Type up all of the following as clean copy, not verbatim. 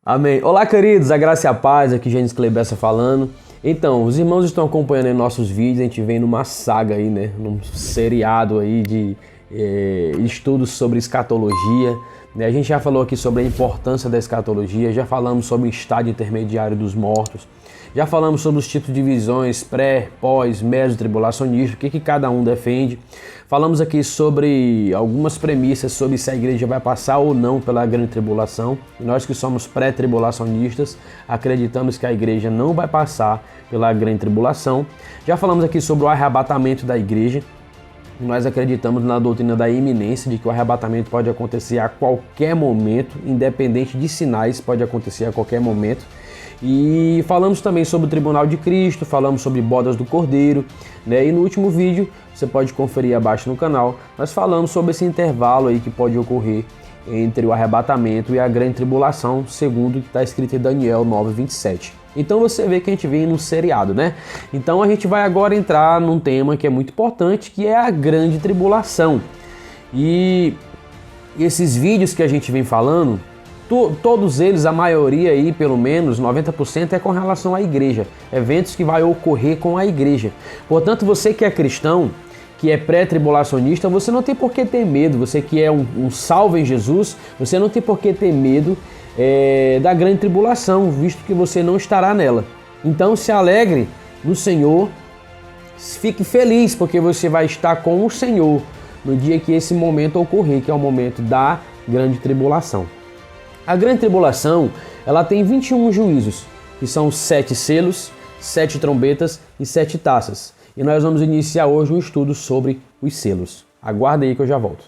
Amém. Olá, queridos, a graça e a paz, aqui Gênesis Cleibessa falando. Então, os irmãos estão acompanhando aí nossos vídeos, a gente vem numa saga aí, né, num seriado aí de estudos sobre escatologia. A gente já falou aqui sobre a importância da escatologia, já falamos sobre o estágio intermediário dos mortos, já falamos sobre os tipos de visões pré, pós, meso, tribulacionista, o que cada um defende. Falamos aqui sobre algumas premissas sobre se a igreja vai passar ou não pela grande tribulação. E nós que somos pré-tribulacionistas acreditamos que a igreja não vai passar pela grande tribulação. Já falamos aqui sobre o arrebatamento da igreja. Nós acreditamos na doutrina da iminência, de que o arrebatamento pode acontecer a qualquer momento, independente de sinais, pode acontecer a qualquer momento. E falamos também sobre o Tribunal de Cristo, falamos sobre bodas do Cordeiro, né? E no último vídeo, você pode conferir abaixo no canal, nós falamos sobre esse intervalo aí que pode ocorrer entre o arrebatamento e a grande tribulação, segundo o que está escrito em Daniel 9:27. Então você vê que a gente vem num seriado, né? Então a gente vai agora entrar num tema que é muito importante, que é a grande tribulação. E esses vídeos que a gente vem falando, todos eles, a maioria aí, pelo menos 90%, é com relação à igreja. Eventos que vai ocorrer com a igreja. Portanto, você que é cristão, que é pré-tribulacionista, você não tem por que ter medo. Você que é um salvo em Jesus, você não tem por que ter medo da grande tribulação, visto que você não estará nela. Então se alegre no Senhor, fique feliz, porque você vai estar com o Senhor no dia que esse momento ocorrer, que é o momento da grande tribulação. A grande tribulação, ela tem 21 juízos, que são 7 selos, 7 trombetas e 7 taças. E nós vamos iniciar hoje um estudo sobre os selos. Aguarda aí que eu já volto.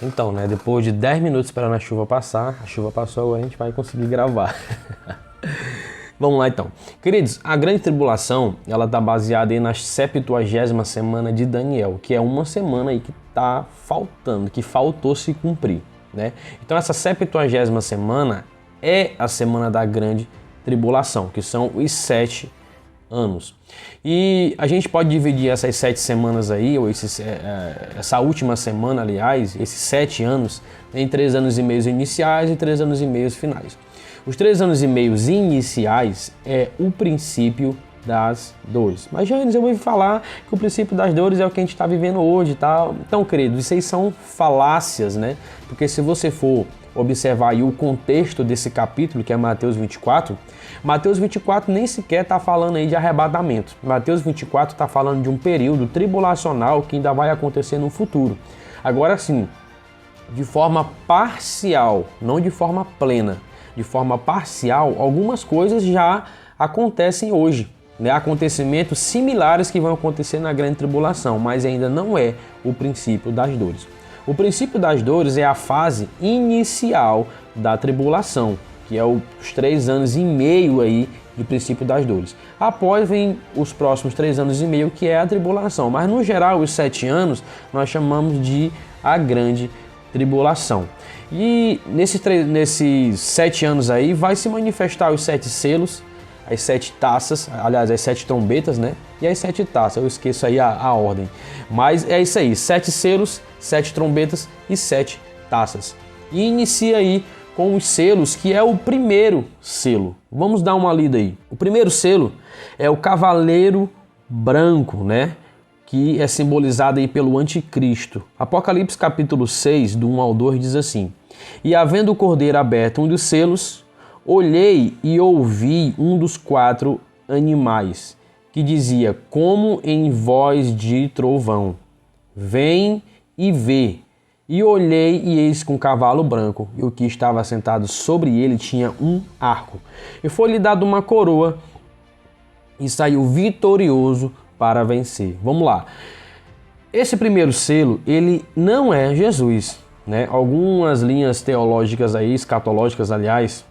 Então, né, depois de 10 minutos esperando a chuva passar, a chuva passou, a gente vai conseguir gravar. Vamos lá então. Queridos, a grande tribulação, ela está baseada aí na 70ª semana de Daniel, que é uma semana aí que está faltando, que faltou se cumprir, né? Então essa 70ª semana é a semana da grande tribulação, que são os 7 anos. E a gente pode dividir essas 7 semanas aí, ou essa última semana, aliás, esses 7 anos, em 3 anos e meio iniciais e 3 anos e meio finais. Os 3 anos e meio iniciais é o princípio das dores. Mas, Janes, eu vou falar que o princípio das dores é o que a gente está vivendo hoje, tá? Então, queridos, isso aí são falácias, né? Porque se você for observar aí o contexto desse capítulo, que é Mateus 24 nem sequer está falando aí de arrebatamento. Mateus 24 está falando de um período tribulacional que ainda vai acontecer no futuro. Agora sim, de forma parcial, não de forma plena, de forma parcial, algumas coisas já acontecem hoje, né? Acontecimentos similares que vão acontecer na grande tribulação, mas ainda não é o princípio das dores. O princípio das dores é a fase inicial da tribulação, que é os 3 anos e meio aí de princípio das dores. Após vem os próximos 3 anos e meio, que é a tribulação, mas no geral os 7 anos nós chamamos de a grande tribulação. E nesses 7 anos aí vai se manifestar os 7 selos, as 7 taças, aliás, as 7 trombetas, né? E as 7 taças, eu esqueço aí a ordem. Mas é isso aí, 7 selos, 7 trombetas e 7 taças. E inicia aí com os selos, que é o primeiro selo. Vamos dar uma lida aí. O primeiro selo é o cavaleiro branco, né? Que é simbolizado aí pelo anticristo. Apocalipse capítulo 6, do 1 ao 2, diz assim: E havendo o cordeiro aberto um dos selos, olhei e ouvi um dos 4 animais, que dizia, como em voz de trovão, vem e vê. E olhei e eis que um cavalo branco, e o que estava sentado sobre ele tinha um arco. E foi-lhe dado uma coroa, e saiu vitorioso para vencer. Vamos lá. Esse primeiro selo, ele não é Jesus, né? Algumas linhas teológicas aí, escatológicas, aliás,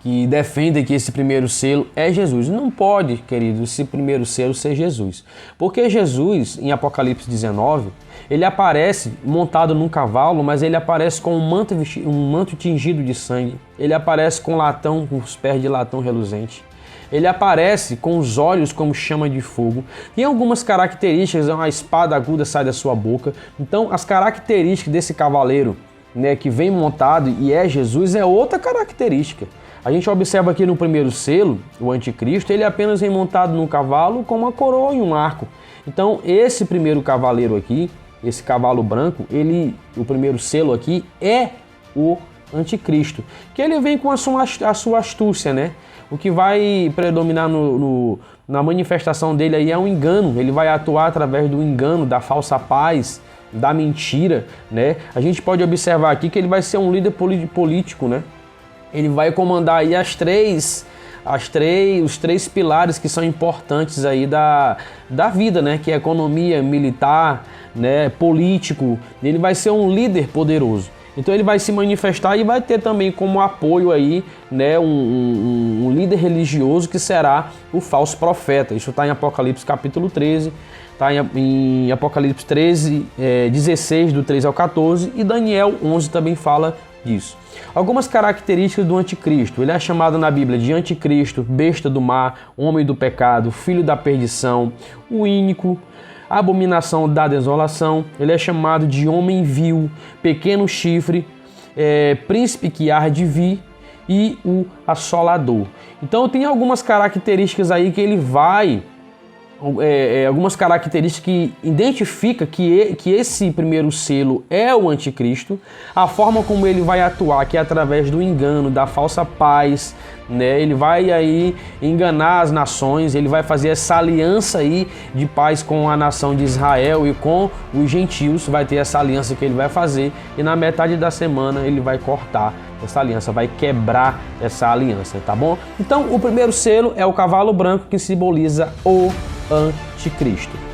que defendem que esse primeiro selo é Jesus. Não pode, querido, esse primeiro selo ser Jesus. Porque Jesus, em Apocalipse 19, ele aparece montado num cavalo, mas ele aparece com um manto tingido de sangue. Ele aparece com latão, com os pés de latão reluzente. Ele aparece com os olhos como chama de fogo. Tem algumas características, uma espada aguda sai da sua boca. Então, as características desse cavaleiro, né, que vem montado e é Jesus, é outra característica. A gente observa aqui no primeiro selo, o anticristo, ele apenas vem montado num cavalo com uma coroa e um arco. Então, esse primeiro cavaleiro aqui, esse cavalo branco, o primeiro selo aqui é o anticristo, que ele vem com a sua astúcia, né? O que vai predominar na manifestação dele aí é um engano. Ele vai atuar através do engano, da falsa paz, da mentira, né? A gente pode observar aqui que ele vai ser um líder político, né? Ele vai comandar aí os três pilares que são importantes aí da vida, né? Que é economia, militar, né? Político. Ele vai ser um líder poderoso. Então ele vai se manifestar e vai ter também como apoio aí, né, um líder religioso que será o falso profeta. Isso está em Apocalipse capítulo 13, está em Apocalipse 13, 16, do 13 ao 14, e Daniel 11 também fala disso. Algumas características do anticristo. Ele é chamado na Bíblia de anticristo, besta do mar, homem do pecado, filho da perdição, o ínico, abominação da desolação. Ele é chamado de homem vil, pequeno chifre, príncipe que há de vir e o assolador. Então tem algumas características aí que ele vai... algumas características que identifica que esse primeiro selo é o anticristo, a forma como ele vai atuar, que é através do engano, da falsa paz, né? Ele vai aí enganar as nações, ele vai fazer essa aliança aí de paz com a nação de Israel e com os gentios, vai ter essa aliança que ele vai fazer, e na metade da semana ele vai cortar essa aliança, vai quebrar essa aliança, tá bom? Então o primeiro selo é o cavalo branco, que simboliza o anticristo.